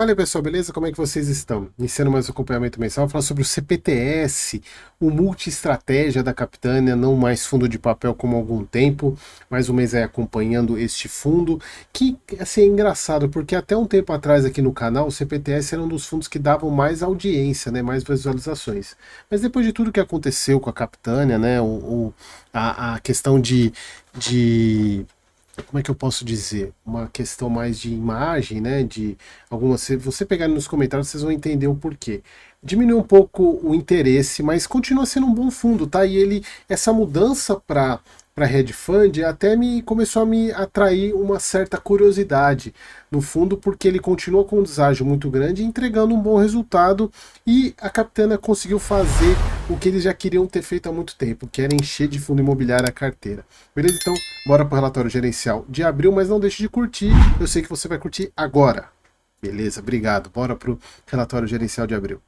Fala aí, pessoal, beleza? Como é que vocês estão? Iniciando mais um acompanhamento mensal, falar sobre o CPTS, o multi-estratégia da Capitânia, não mais fundo de papel como há algum tempo, mais um mês aí acompanhando este fundo, que assim, é engraçado, porque até um tempo atrás aqui no canal, o CPTS era um dos fundos que davam mais audiência, né, mais visualizações. Mas depois de tudo que aconteceu com a Capitânia, né, a questão de como é que eu posso dizer? Uma questão mais de imagem, né? De algumas. Se você pegar nos comentários, vocês vão entender o porquê. Diminui um pouco o interesse, mas continua sendo um bom fundo, tá? E ele, essa mudança para hedge fund até me começou a me atrair uma certa curiosidade no fundo, porque ele continua com um deságio muito grande, entregando um bom resultado, e a Capitana conseguiu fazer o que eles já queriam ter feito há muito tempo, que era encher de fundo imobiliário a carteira. Beleza? Então, bora para o relatório gerencial de abril, mas não deixe de curtir, eu sei que você vai curtir agora. Beleza, obrigado. Bora para o relatório gerencial de abril.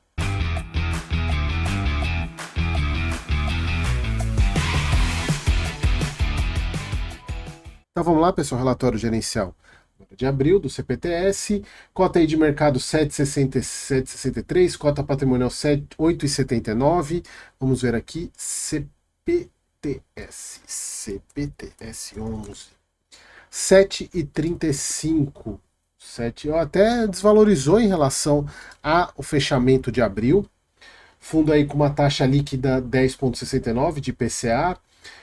Então vamos lá, pessoal, relatório gerencial de abril do CPTS, cota aí de mercado 7,63, cota patrimonial 8,79. Vamos ver aqui, CPTS 11, 7,35. 7, até desvalorizou em relação ao fechamento de abril. Fundo aí com uma taxa líquida 10,69 de IPCA,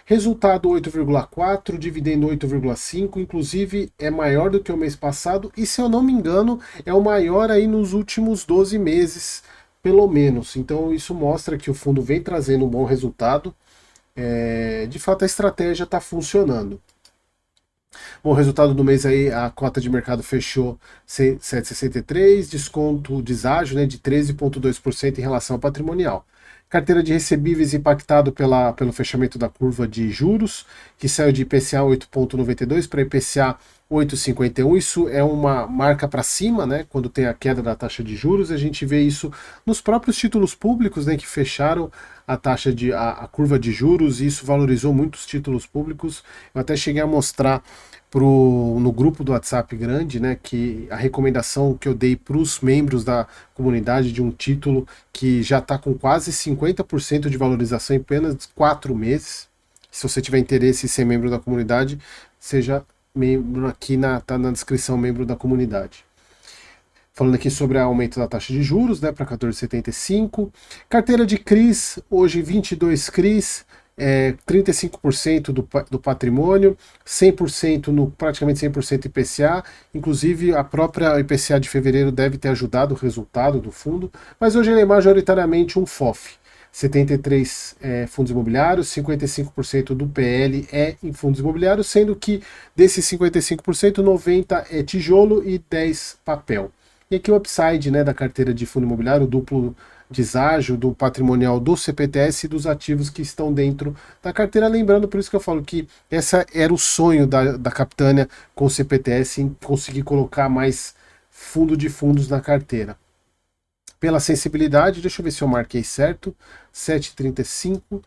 resultado 8,4, dividendo 8,5, inclusive é maior do que o mês passado e, se eu não me engano, é o maior aí nos últimos 12 meses, pelo menos. Então isso mostra que o fundo vem trazendo um bom resultado. De fato a estratégia está funcionando. Bom, resultado do mês aí, a cota de mercado fechou 7,63, desconto deságio, né, de 13,2% em relação ao patrimonial. Carteira de recebíveis impactado pelo fechamento da curva de juros, que saiu de IPCA 8,92 para IPCA 8,51. Isso é uma marca para cima, né? Quando tem a queda da taxa de juros, a gente vê isso nos próprios títulos públicos, né? Que fecharam a taxa de curva de juros, e isso valorizou muitos títulos públicos. Eu até cheguei a mostrar no grupo do WhatsApp grande, né, que a recomendação que eu dei para os membros da comunidade de um título que já está com quase 50% de valorização em apenas 4 meses. Se você tiver interesse em ser membro da comunidade, seja membro aqui, tá na descrição, membro da comunidade. Falando aqui sobre o aumento da taxa de juros, né, para 14,75. Carteira de CRIs, hoje 22 CRIs, 35% do patrimônio, 100% praticamente 100% IPCA, inclusive a própria IPCA de fevereiro deve ter ajudado o resultado do fundo, mas hoje ele é majoritariamente um FOF. 73 fundos imobiliários, 55% do PL é em fundos imobiliários, sendo que desses 55%, 90% é tijolo e 10% papel. E aqui o upside, né, da carteira de fundo imobiliário, o duplo deságio do patrimonial do CPTS e dos ativos que estão dentro da carteira. Lembrando, por isso que eu falo que essa era o sonho da Capitânia com o CPTS, em conseguir colocar mais fundo de fundos na carteira. Pela sensibilidade, deixa eu ver se eu marquei certo, 7,35,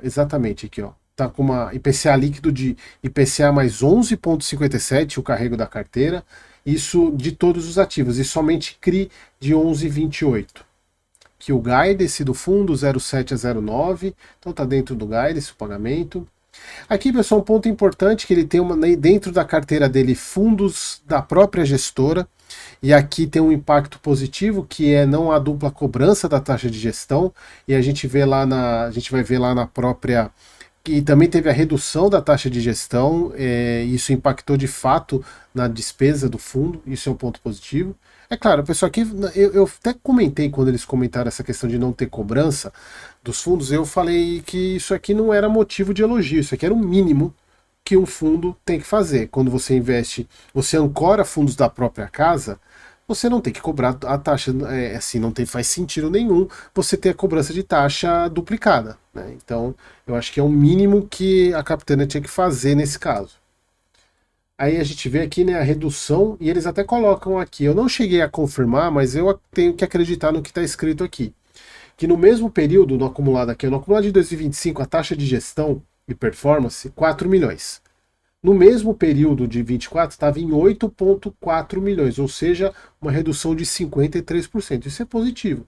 exatamente aqui, ó. Tá com uma IPCA líquido de IPCA mais 11,57, o carrego da carteira, isso de todos os ativos, e somente CRI de 11,28. Que o guidance do fundo 07 a 09, então tá dentro do guidance o pagamento. Aqui, pessoal, um ponto importante que ele tem dentro da carteira dele fundos da própria gestora, e aqui tem um impacto positivo, que é não a dupla cobrança da taxa de gestão, e a gente vai ver lá na própria, que também teve a redução da taxa de gestão, isso impactou de fato na despesa do fundo, isso é um ponto positivo. É claro, pessoal, aqui eu até comentei quando eles comentaram essa questão de não ter cobrança dos fundos, eu falei que isso aqui não era motivo de elogio, isso aqui era o mínimo que um fundo tem que fazer. Quando você investe, você ancora fundos da própria casa, você não tem que cobrar a taxa, assim, não faz sentido nenhum você ter a cobrança de taxa duplicada, né? Então, eu acho que é o mínimo que a Capitânia tinha que fazer nesse caso. Aí a gente vê aqui, né, a redução, e eles até colocam aqui, eu não cheguei a confirmar, mas eu tenho que acreditar no que está escrito aqui, que no mesmo período, no acumulado aqui, no acumulado de 2025, a taxa de gestão e performance, 4 milhões. No mesmo período de 24, estava em 8,4 milhões, ou seja, uma redução de 53%. Isso é positivo.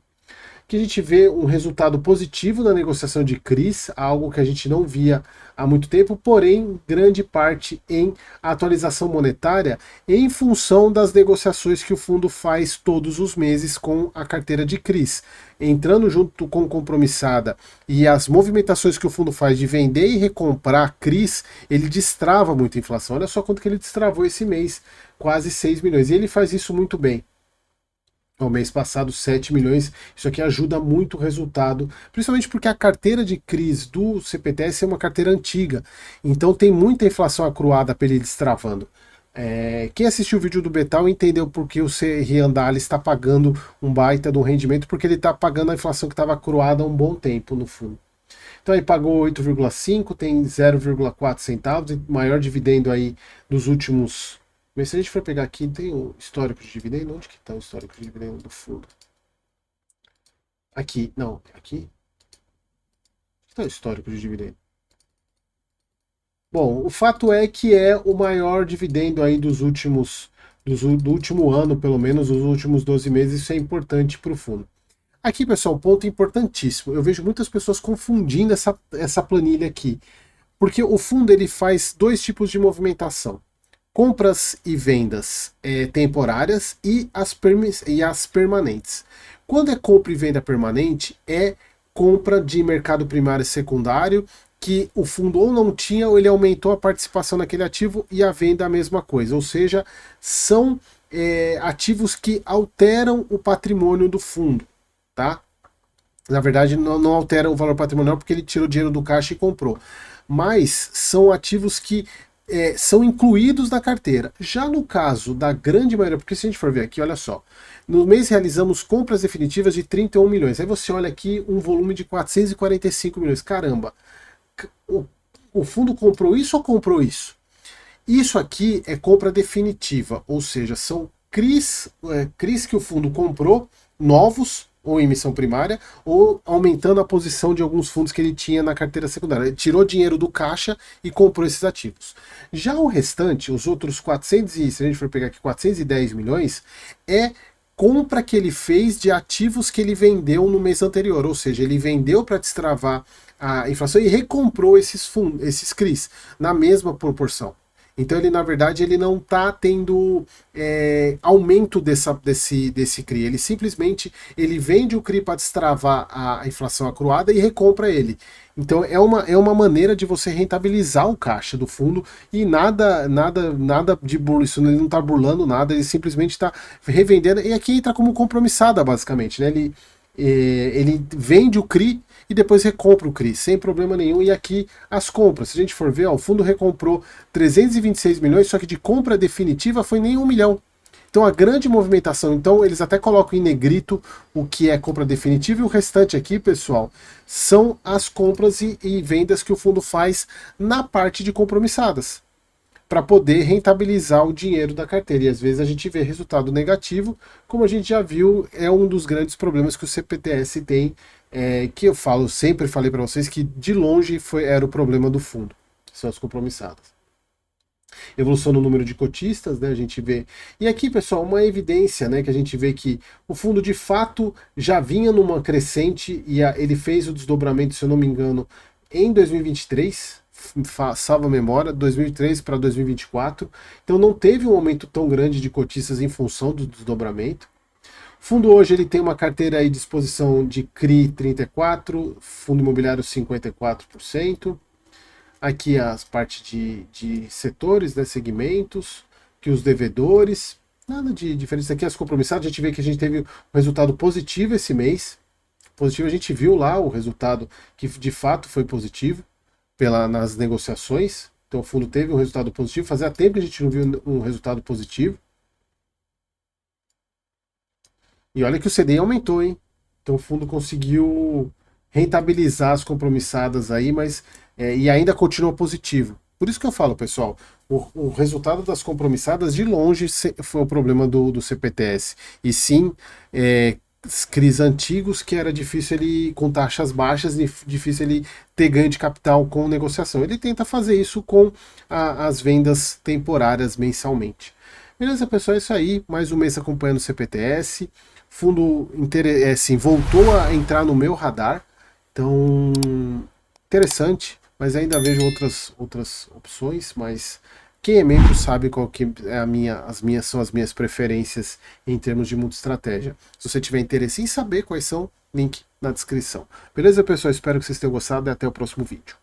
Que a gente vê um resultado positivo na negociação de CRIs, algo que a gente não via há muito tempo, porém, grande parte em atualização monetária em função das negociações que o fundo faz todos os meses com a carteira de CRIs. Entrando junto com compromissada e as movimentações que o fundo faz de vender e recomprar CRIs, ele destrava muito a inflação. Olha só quanto que ele destravou esse mês, quase 6 milhões. E ele faz isso muito bem. No mês passado, 7 milhões. Isso aqui ajuda muito o resultado, principalmente porque a carteira de CRIs do CPTS é uma carteira antiga, então tem muita inflação acruada para ele destravando. Quem assistiu o vídeo do Betal entendeu por que o CRI Andali está pagando um baita de um rendimento, porque ele está pagando a inflação que estava acruada há um bom tempo no fundo. Então ele pagou 8,5, tem 0,4 centavos, maior dividendo aí dos últimos. Mas se a gente for pegar aqui, tem o histórico de dividendo. Onde que está o histórico de dividendo do fundo? Aqui, não, aqui. Onde está o histórico de dividendo? Bom, o fato é que é o maior dividendo aí do último ano, pelo menos, os últimos 12 meses. Isso é importante para o fundo. Aqui, pessoal, um ponto importantíssimo. Eu vejo muitas pessoas confundindo essa planilha aqui. Porque o fundo ele faz dois tipos de movimentação. Compras e vendas temporárias e as permanentes. Quando é compra e venda permanente, é compra de mercado primário e secundário, que o fundo ou não tinha ou ele aumentou a participação naquele ativo, e a venda a mesma coisa. Ou seja, são ativos que alteram o patrimônio do fundo, tá? Na verdade, não altera o valor patrimonial porque ele tirou dinheiro do caixa e comprou. Mas são ativos que são incluídos na carteira. Já no caso da grande maioria, porque se a gente for ver aqui, olha só, no mês realizamos compras definitivas de 31 milhões. Aí você olha aqui um volume de 445 milhões. Caramba, o fundo comprou isso ou comprou isso? Isso aqui é compra definitiva, ou seja, são CRIs que o fundo comprou, novos, ou emissão primária, ou aumentando a posição de alguns fundos que ele tinha na carteira secundária. Ele tirou dinheiro do caixa e comprou esses ativos. Já o restante, os outros 400, se a gente for pegar aqui 410 milhões, é compra que ele fez de ativos que ele vendeu no mês anterior, ou seja, ele vendeu para destravar a inflação e recomprou esses fundos, esses CRIs, na mesma proporção. Então ele, na verdade, ele não está tendo aumento desse CRI. Ele simplesmente ele vende o CRI para destravar a inflação acruada e recompra ele. Então é uma maneira de você rentabilizar o caixa do fundo e nada de burlo. Isso ele não está burlando nada, ele simplesmente está revendendo. E aqui entra como compromissada, basicamente, né? Ele vende o CRI e depois recompra o CRI, sem problema nenhum. E aqui as compras, se a gente for ver, ó, o fundo recomprou 326 milhões, só que de compra definitiva foi nem 1 milhão. Então a grande movimentação, então eles até colocam em negrito o que é compra definitiva, e o restante aqui, pessoal, são as compras e vendas que o fundo faz na parte de compromissadas, para poder rentabilizar o dinheiro da carteira. E às vezes a gente vê resultado negativo, como a gente já viu, é um dos grandes problemas que o CPTS tem, que eu sempre falei para vocês que de longe era o problema do fundo, são as compromissadas. Evolução no número de cotistas, né, a gente vê. E aqui, pessoal, uma evidência, né, que a gente vê que o fundo de fato já vinha numa crescente e ele fez o desdobramento, se eu não me engano, em 2023, salva a memória, 2003 para 2024. Então não teve um aumento tão grande de cotistas em função do desdobramento. O fundo hoje ele tem uma carteira aí de exposição de CRI 34%, fundo imobiliário 54%. Aqui as partes de setores, né, segmentos, que os devedores, nada de diferença. Aqui as compromissadas, a gente vê que a gente teve um resultado positivo esse mês. Positivo, a gente viu lá o resultado que de fato foi positivo nas negociações. Então o fundo teve um resultado positivo. Fazia tempo que a gente não viu um resultado positivo. E olha que o CDI aumentou, hein? Então o fundo conseguiu rentabilizar as compromissadas aí, mas e ainda continua positivo. Por isso que eu falo, pessoal, o resultado das compromissadas de longe foi o problema do CPTS. E sim, CRIs antigos que era difícil ele, com taxas baixas, difícil ele ter ganho de capital com negociação. Ele tenta fazer isso com as vendas temporárias mensalmente. Beleza, pessoal? É isso aí. Mais um mês acompanhando o CPTS. Fundo assim, voltou a entrar no meu radar. Então, interessante, mas ainda vejo outras opções, mas quem é membro sabe qual que é são as minhas preferências em termos de multi-estratégia. Se você tiver interesse em saber quais são, link na descrição. Beleza, pessoal? Espero que vocês tenham gostado e até o próximo vídeo.